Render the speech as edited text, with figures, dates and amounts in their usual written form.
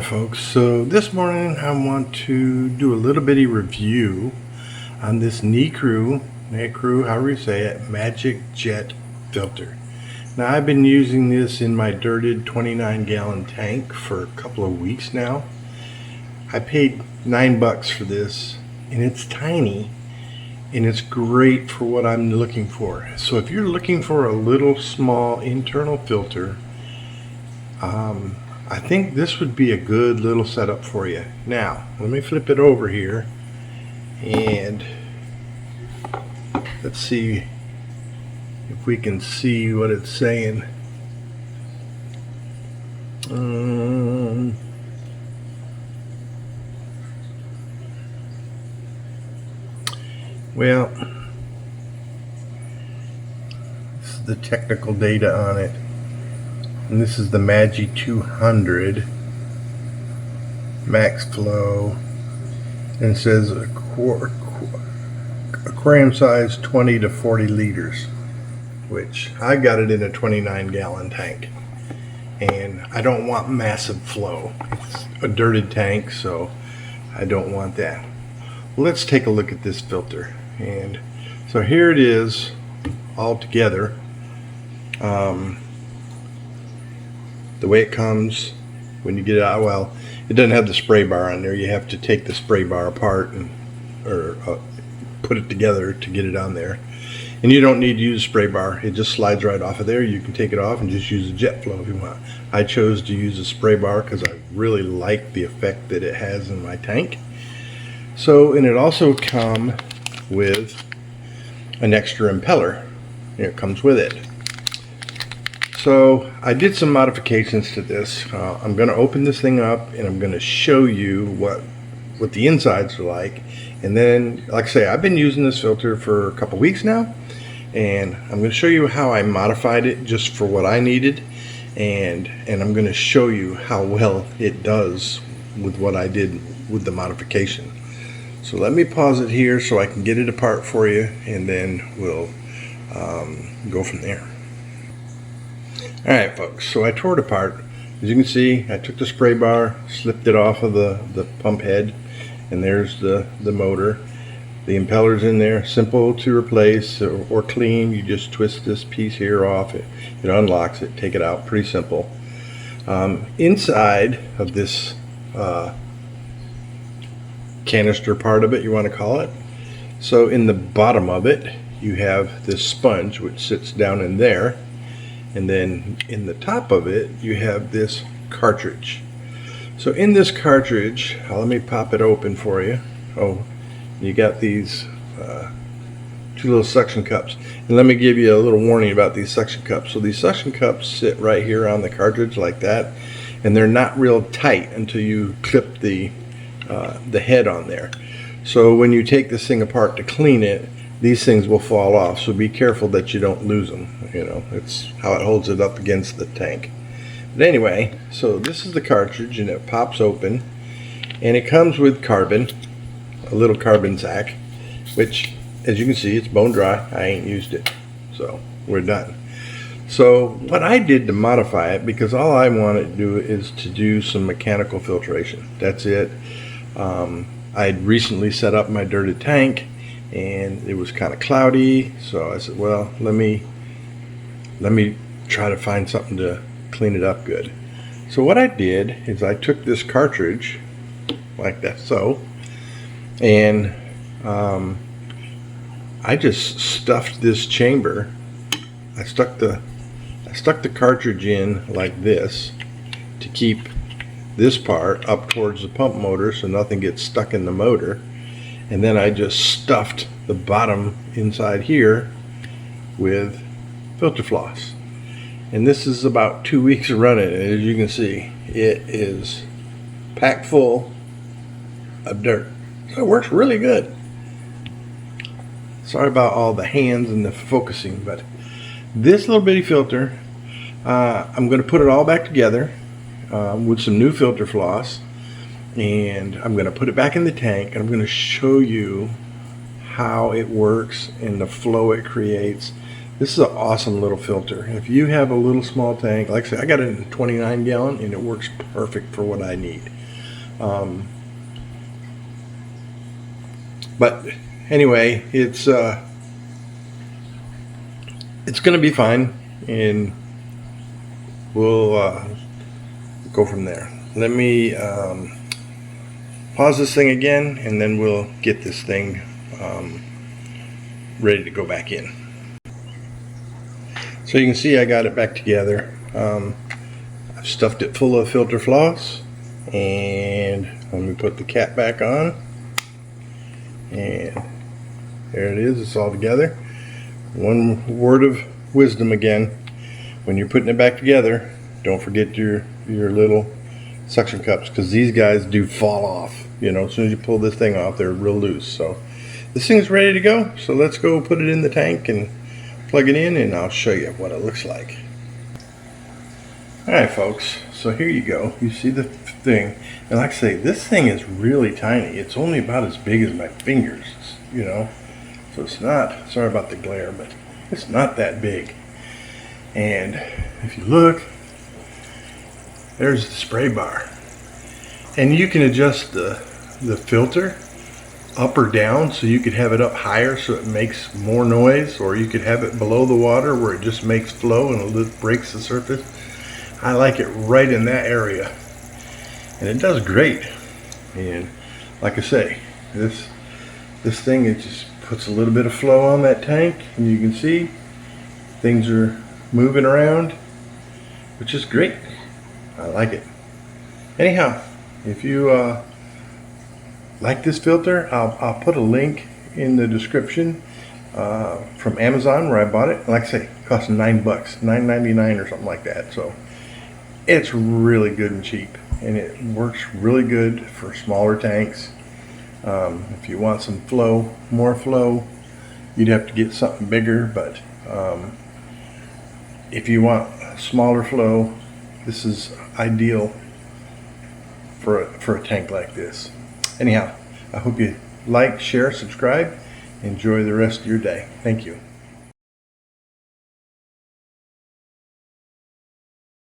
Alright folks, so this morning I want to do a little bitty review on this NICREW, however you say it, Magic Jet filter. Now I've been using this in my dirted 29-gallon tank for a couple of weeks now. I paid $9 for this, and it's tiny and it's great for what I'm looking for. So if you're looking for a little small internal filter, I think this would be a good little setup for you. Now, let me flip it over here and let's see if we can see what it's saying. Well, this is the technical data on it. And this is the Magi200 max flow, and it says aquarium size 20 to 40 liters, which I got it in a 29-gallon tank, and I don't want massive flow. It's a dirted tank, so I don't want that. Let's take a look at this filter. And so here it is all together. The way it comes when you get it out, well, it doesn't have the spray bar on there. You have to take the spray bar apart and put it together to get it on there. And you don't need to use a spray bar. It just slides right off of there. You can take it off and just use a jet flow if you want. I chose to use a spray bar because I really like the effect that it has in my tank. So, and it also comes with an extra impeller. It comes with it. So I did some modifications to this. I'm going to open this thing up and I'm going to show you what the insides are like. And then, like I say, I've been using this filter for a couple weeks now, and I'm going to show you how I modified it just for what I needed, and I'm going to show you how well it does with what I did with the modification. So let me pause it here so I can get it apart for you, and then we'll go from there. Alright folks, so I tore it apart. As you can see, I took the spray bar, slipped it off of the pump head, and there's the motor. The impeller's in there, simple to replace or clean. You just twist this piece here off, it unlocks it, take it out, pretty simple. Inside of this canister part of it, you want to call it, so in the bottom of it you have this sponge which sits down in there. And then in the top of it, you have this cartridge. So in this cartridge, let me pop it open for you. Oh, you got these two little suction cups. And let me give you a little warning about these suction cups. So these suction cups sit right here on the cartridge like that, and they're not real tight until you clip the head on there. So when you take this thing apart to clean it, these things will fall off, so be careful that you don't lose them. You know, it's how it holds it up against the tank. But anyway, so this is the cartridge, and it pops open, and it comes with carbon, a little carbon sack, which, as you can see, it's bone dry. I ain't used it, so we're done. So what I did to modify it, because all I wanted to do is to do some mechanical filtration. That's it. I'd recently set up my dirted tank, and it was kind of cloudy, so I said, well, let me try to find something to clean it up good. So what I did is I took this cartridge like that, so, and I just stuffed this chamber. I stuck the cartridge in like this to keep this part up towards the pump motor so nothing gets stuck in the motor. And then I just stuffed the bottom inside here with filter floss. And this is about 2 weeks of running, and as you can see, it is packed full of dirt. So it works really good. Sorry about all the hands and the focusing, but this little bitty filter, I'm going to put it all back together with some new filter floss. And I'm going to put it back in the tank, and I'm going to show you how it works and the flow it creates. This is an awesome little filter. If you have a little small tank, like I said, I got it in 29 gallon and it works perfect for what I need. But anyway, it's going to be fine, and we'll go from there. Let me pause this thing again, and then we'll get this thing ready to go back in. So you can see I got it back together. I've stuffed it full of filter floss, and let me put the cap back on, and there it is. It's all together. One word of wisdom again: when you're putting it back together, don't forget your little suction cups, because these guys do fall off. You know, as soon as you pull this thing off, they're real loose. So this thing's ready to go. So let's go put it in the tank and plug it in, and I'll show you what it looks like. Alright folks, so here you go. You see the thing, and like I say, this thing is really tiny. It's only about as big as my fingers, you know, so it's not, sorry about the glare, but it's not that big. And if you look, there's the spray bar, and you can adjust the filter up or down, so you could have it up higher so it makes more noise, or you could have it below the water where it just makes flow and it breaks the surface. I like it right in that area, and it does great. And like I say, this thing, it just puts a little bit of flow on that tank, and you can see things are moving around, which is great. I like it. Anyhow, if you like this filter, I'll put a link in the description from Amazon where I bought it. Like I say, it costs $9, $9.99 or something like that. So it's really good and cheap, and it works really good for smaller tanks. If you want some flow, more flow, you'd have to get something bigger, but if you want smaller flow, this is ideal for a tank like this. Anyhow, I hope you like, share, subscribe. Enjoy the rest of your day. Thank you.